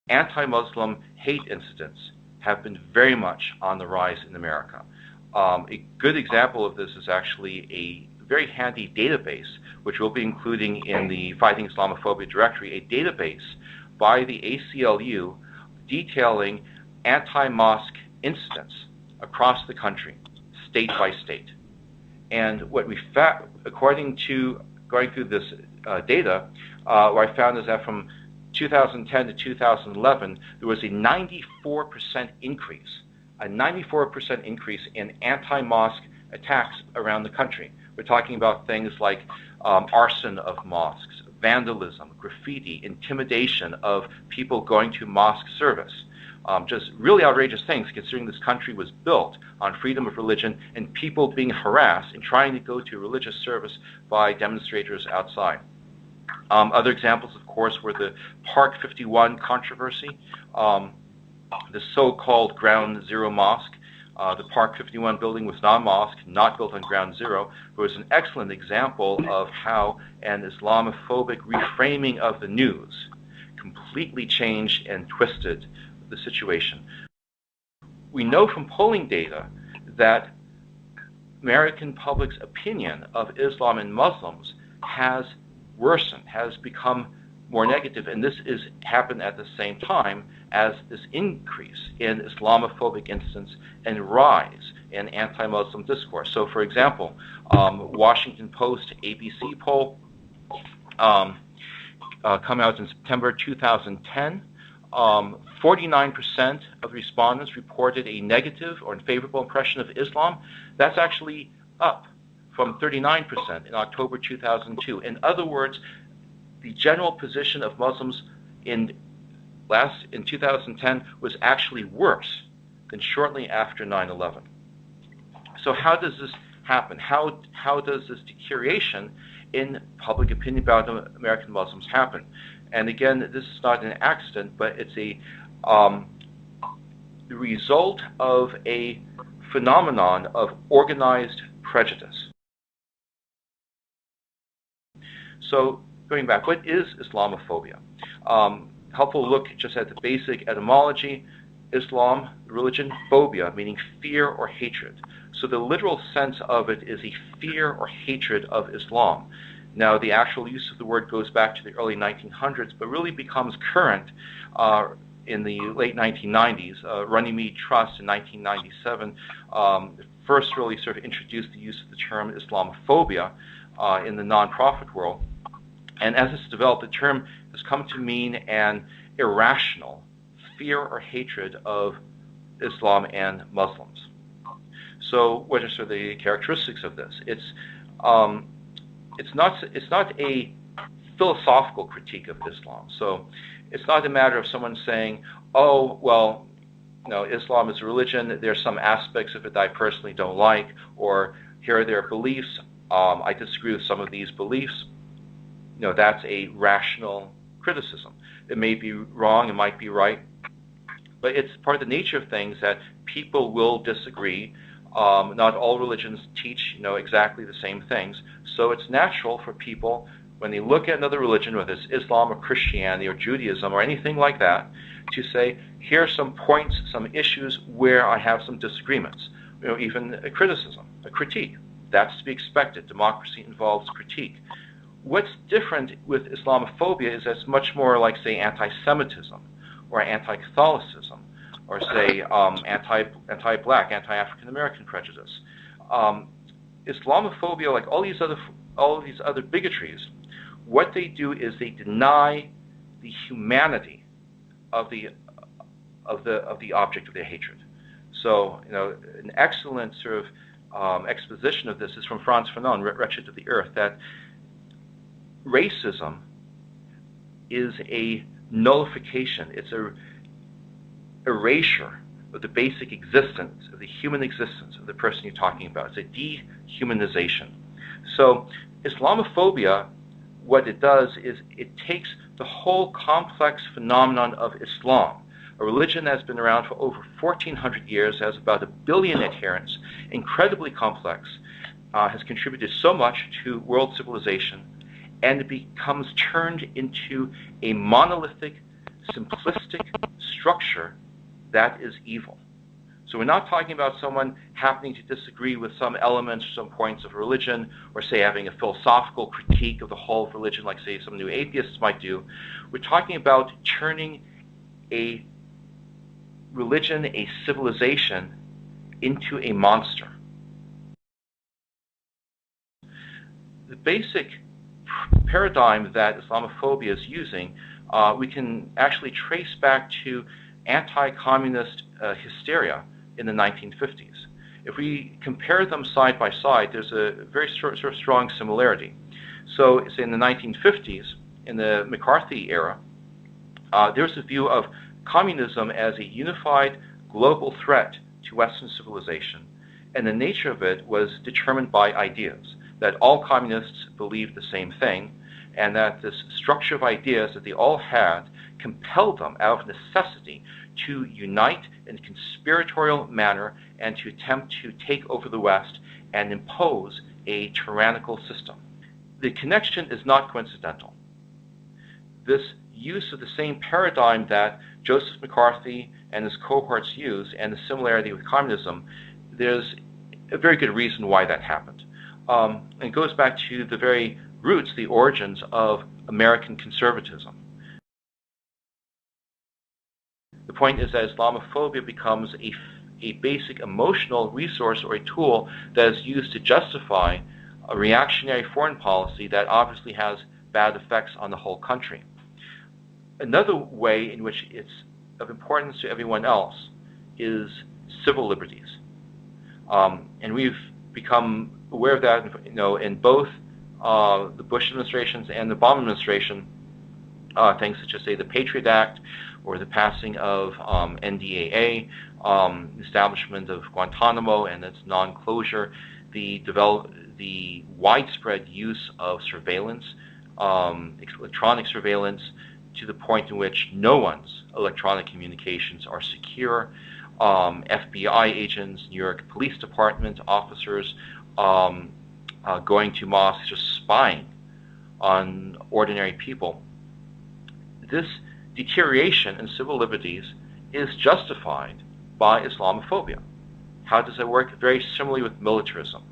anti-Muslim hate incidents have been very much on the rise in America. A good example of this is actually a very handy database, which we'll be including in the Fighting Islamophobia directory, a database by the ACLU detailing anti-mosque incidents across the country, state by state. And what we found, according to going through this data, what I found is that from 2010 to 2011, there was a 94% increase, in anti-mosque attacks around the country. We're talking about things like arson of mosques, vandalism, graffiti, intimidation of people going to mosque service. Just really outrageous things, considering this country was built on freedom of religion and people being harassed and trying to go to religious service by demonstrators outside. Other examples, of course, were the Park 51 controversy, the so-called Ground Zero Mosque. The Park 51 building was not a mosque, not built on Ground Zero, but was an excellent example of how an Islamophobic reframing of the news completely changed and twisted the situation. We know from polling data that American public's opinion of Islam and Muslims has worsened, has become more negative, and this is happened at the same time as this increase in Islamophobic incidents and rise in anti-Muslim discourse. So, for example, Washington Post ABC poll come out in September 2010. 49% of respondents reported a negative or unfavorable impression of Islam. That's actually up from 39% in October 2002. In other words, the general position of Muslims in 2010 was actually worse than shortly after 9/11. So how does this happen? How does this deterioration in public opinion about American Muslims happen? And again, this is not an accident, but it's the result of a phenomenon of organized prejudice. So going back, what is Islamophobia? Helpful look just at the basic etymology. Islam, religion, phobia, meaning fear or hatred. So the literal sense of it is a fear or hatred of Islam. Now, the actual use of the word goes back to the early 1900s, but really becomes current in the late 1990s. Runnymede Trust in 1997 first really sort of introduced the use of the term Islamophobia in the nonprofit world. And as it's developed, the term has come to mean an irrational fear or hatred of Islam and Muslims. So what are sort of the characteristics of this? It's not a philosophical critique of Islam. So it's not a matter of someone saying, oh, well, Islam is a religion, there's some aspects of it that I personally don't like, or here are their beliefs, I disagree with some of these beliefs. That's a rational criticism. It may be wrong, it might be right, but it's part of the nature of things that people will disagree. Not all religions teach, exactly the same things. So it's natural for people, when they look at another religion, whether it's Islam or Christianity or Judaism or anything like that, to say, here are some points, some issues where I have some disagreements. Even a criticism, a critique. That's to be expected. Democracy involves critique. What's different with Islamophobia is that it's much more like, say, anti-Semitism or anti-Catholicism, or say anti-black, anti-African American prejudice. Islamophobia, like all these other bigotries, what they do is they deny the humanity of the object of their hatred. So, an excellent sort of exposition of this is from Frantz Fanon, Wretched of the Earth, that racism is a nullification. It's a erasure of the basic existence, of the human existence of the person you're talking about. It's a dehumanization. So Islamophobia, what it does is it takes the whole complex phenomenon of Islam, a religion that's been around for over 1,400 years, has about 1 billion adherents, incredibly complex, has contributed so much to world civilization, and it becomes turned into a monolithic simplistic structure that is evil. So we're not talking about someone happening to disagree with some elements, some points of religion, or say having a philosophical critique of the whole of religion, like say some new atheists might do. We're talking about turning a religion, a civilization, into a monster. The basic paradigm that Islamophobia is using, we can actually trace back to anti-communist hysteria in the 1950s. If we compare them side by side, there's a very sort of strong similarity. So, say in the 1950s, in the McCarthy era, there's a view of communism as a unified global threat to Western civilization, and the nature of it was determined by ideas, that all communists believed the same thing, and that this structure of ideas that they all had compelled them out of necessity to unite in a conspiratorial manner and to attempt to take over the West and impose a tyrannical system. The connection is not coincidental. This use of the same paradigm that Joseph McCarthy and his cohorts use, and the similarity with communism, there's a very good reason why that happened. It goes back to the very roots, the origins of American conservatism. The point is that Islamophobia becomes a basic emotional resource or a tool that is used to justify a reactionary foreign policy that obviously has bad effects on the whole country. Another way in which it's of importance to everyone else is civil liberties. And we've become aware of that, in both the Bush administrations and the Obama administration, things such as, say, the Patriot Act, or the passing of NDAA, establishment of Guantanamo and its non-closure, the widespread use of surveillance, electronic surveillance, to the point in which no one's electronic communications are secure. FBI agents, New York Police Department officers going to mosques, just spying on ordinary people. This deterioration in civil liberties is justified by Islamophobia. How does that work? Very similarly with militarism.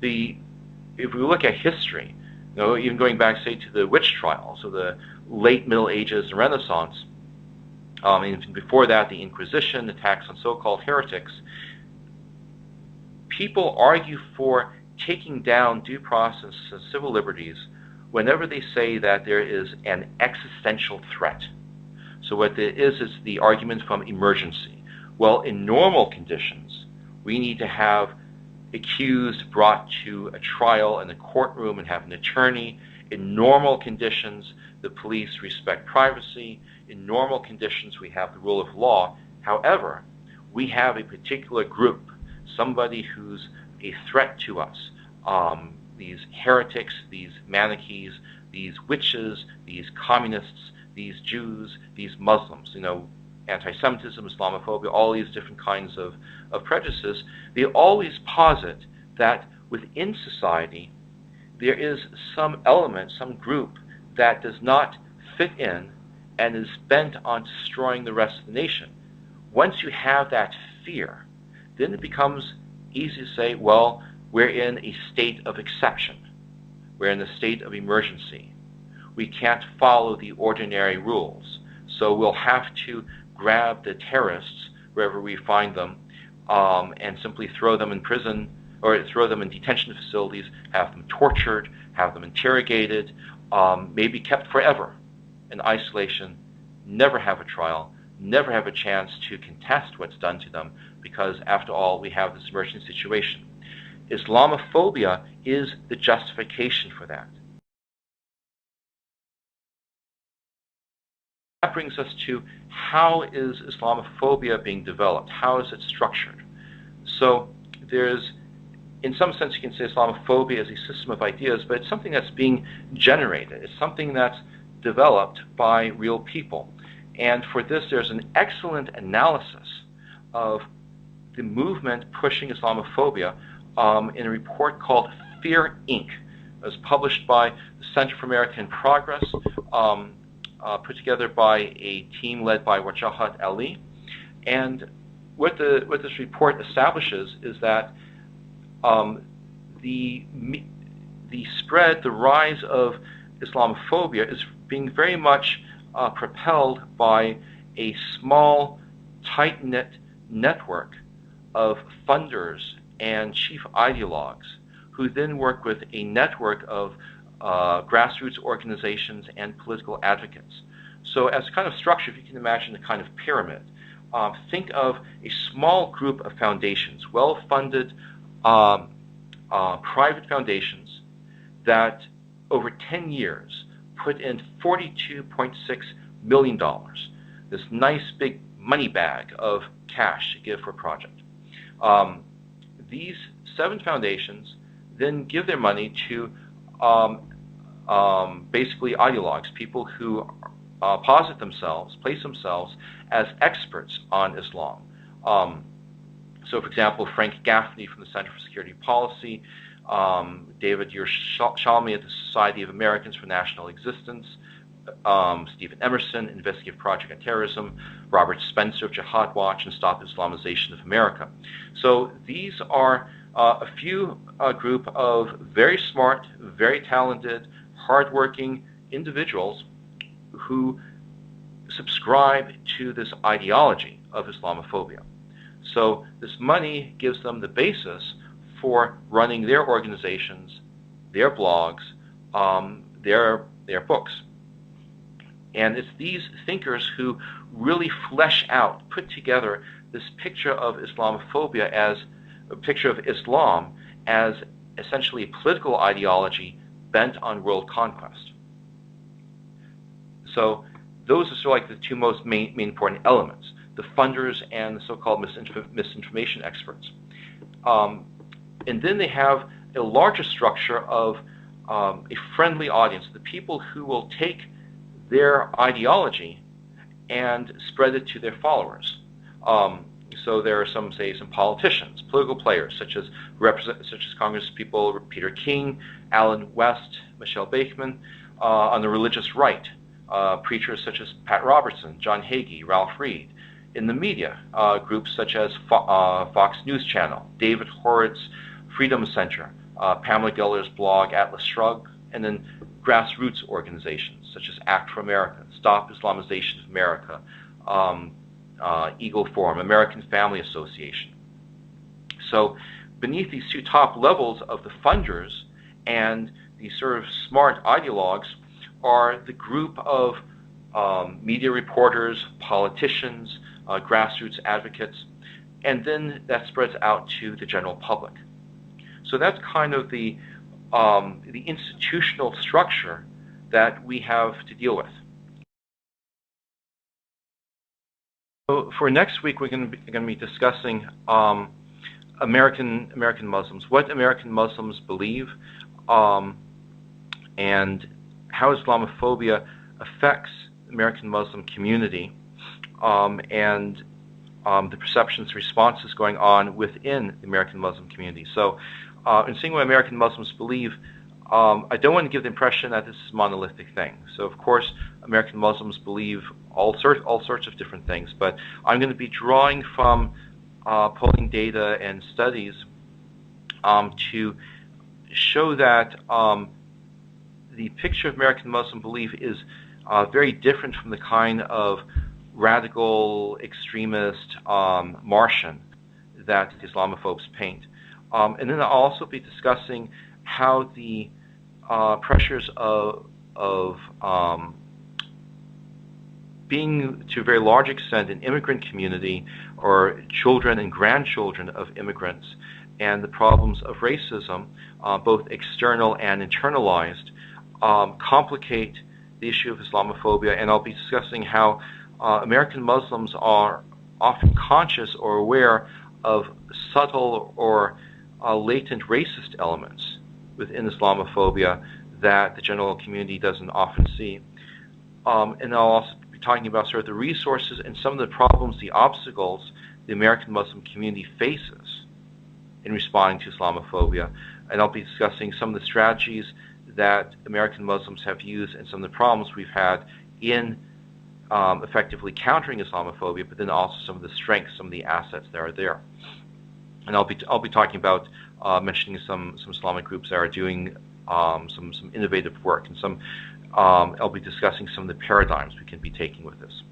If we look at history, even going back, say, to the witch trials of the late Middle Ages and Renaissance, and before that, the Inquisition, attacks on so-called heretics, people argue for taking down due process and civil liberties whenever they say that there is an existential threat. So what it is the argument from emergency. Well, in normal conditions, we need to have accused brought to a trial in a courtroom and have an attorney. In normal conditions, the police respect privacy. In normal conditions, we have the rule of law. However, we have a particular group, somebody who's a threat to us. These heretics, these Manichees, these witches, these communists, these Jews, these Muslims, anti-Semitism, Islamophobia, all these different kinds of prejudices. They always posit that within society there is some element, some group that does not fit in and is bent on destroying the rest of the nation. Once you have that fear, then it becomes easy to say, well, we're in a state of exception. We're in a state of emergency. We can't follow the ordinary rules. So we'll have to grab the terrorists wherever we find them and simply throw them in prison or throw them in detention facilities, have them tortured, have them interrogated, maybe kept forever in isolation, never have a trial, never have a chance to contest what's done to them, because after all, we have this emergency situation. Islamophobia is the justification for that. That brings us to, how is Islamophobia being developed? How is it structured? So there's, in some sense, you can say Islamophobia is a system of ideas, but it's something that's being generated. It's something that's developed by real people. And for this, there's an excellent analysis of the movement pushing Islamophobia in a report called Fear, Inc. It was published by the Center for American Progress put together by a team led by Wajahat Ali. And what this report establishes is that the spread, the rise of Islamophobia is being very much propelled by a small, tight-knit network of funders and chief ideologues who then work with a network of grassroots organizations and political advocates. So as a kind of structure, if you can imagine a kind of pyramid, think of a small group of foundations, well-funded private foundations that over 10 years put in $42.6 million, this nice big money bag of cash to give for a project. These 7 foundations then give their money to basically ideologues, people who place themselves as experts on Islam. So, for example, Frank Gaffney from the Center for Security Policy, David Yerushalmi at the Society of Americans for National Existence, Stephen Emerson, Investigative Project on Terrorism, Robert Spencer of Jihad Watch, and Stop Islamization of America. So these are a few group of very smart, very talented, hardworking individuals who subscribe to this ideology of Islamophobia. So this money gives them the basis for running their organizations, their blogs, their books. And it's these thinkers who really flesh out, put together this picture of Islamophobia as a picture of Islam as essentially a political ideology bent on world conquest. So those are sort of like the two most main important elements, the funders and the so-called misinformation experts. And then they have a larger structure of a friendly audience, the people who will take their ideology and spread it to their followers. So there are some politicians, political players, such as Congresspeople Peter King, Alan West, Michelle Bachmann. On the religious right, preachers such as Pat Robertson, John Hagee, Ralph Reed. In the media, groups such as Fox News Channel, David Horowitz, Freedom Center, Pamela Geller's blog Atlas Shrugged, and then grassroots organizations such as Act for America, Stop Islamization of America, Eagle Forum, American Family Association. So beneath these two top levels of the funders and these sort of smart ideologues are the group of media reporters, politicians, grassroots advocates, and then that spreads out to the general public. So that's kind of the institutional structure that we have to deal with. So for next week, we're going to be discussing American Muslims, what American Muslims believe, and how Islamophobia affects the American Muslim community, and the perceptions, responses going on within the American Muslim community. So in seeing what American Muslims believe, I don't want to give the impression that this is a monolithic thing. So of course, American Muslims believe all sorts of different things, but I'm going to be drawing from polling data and studies to show that the picture of American Muslim belief is very different from the kind of radical, extremist Martian that the Islamophobes paint. And then I'll also be discussing how the pressures of being, to a very large extent, an immigrant community, or children and grandchildren of immigrants, and the problems of racism, both external and internalized, complicate the issue of Islamophobia. And I'll be discussing how American Muslims are often conscious or aware of subtle or latent racist elements within Islamophobia that the general community doesn't often see. And I'll also be talking about sort of the resources and some of the problems, the obstacles the American Muslim community faces in responding to Islamophobia. And I'll be discussing some of the strategies that American Muslims have used and some of the problems we've had in effectively countering Islamophobia, but then also some of the strengths, some of the assets that are there. And I'll be talking about mentioning some Islamic groups that are doing some innovative work, and I'll be discussing some of the paradigms we can be taking with this.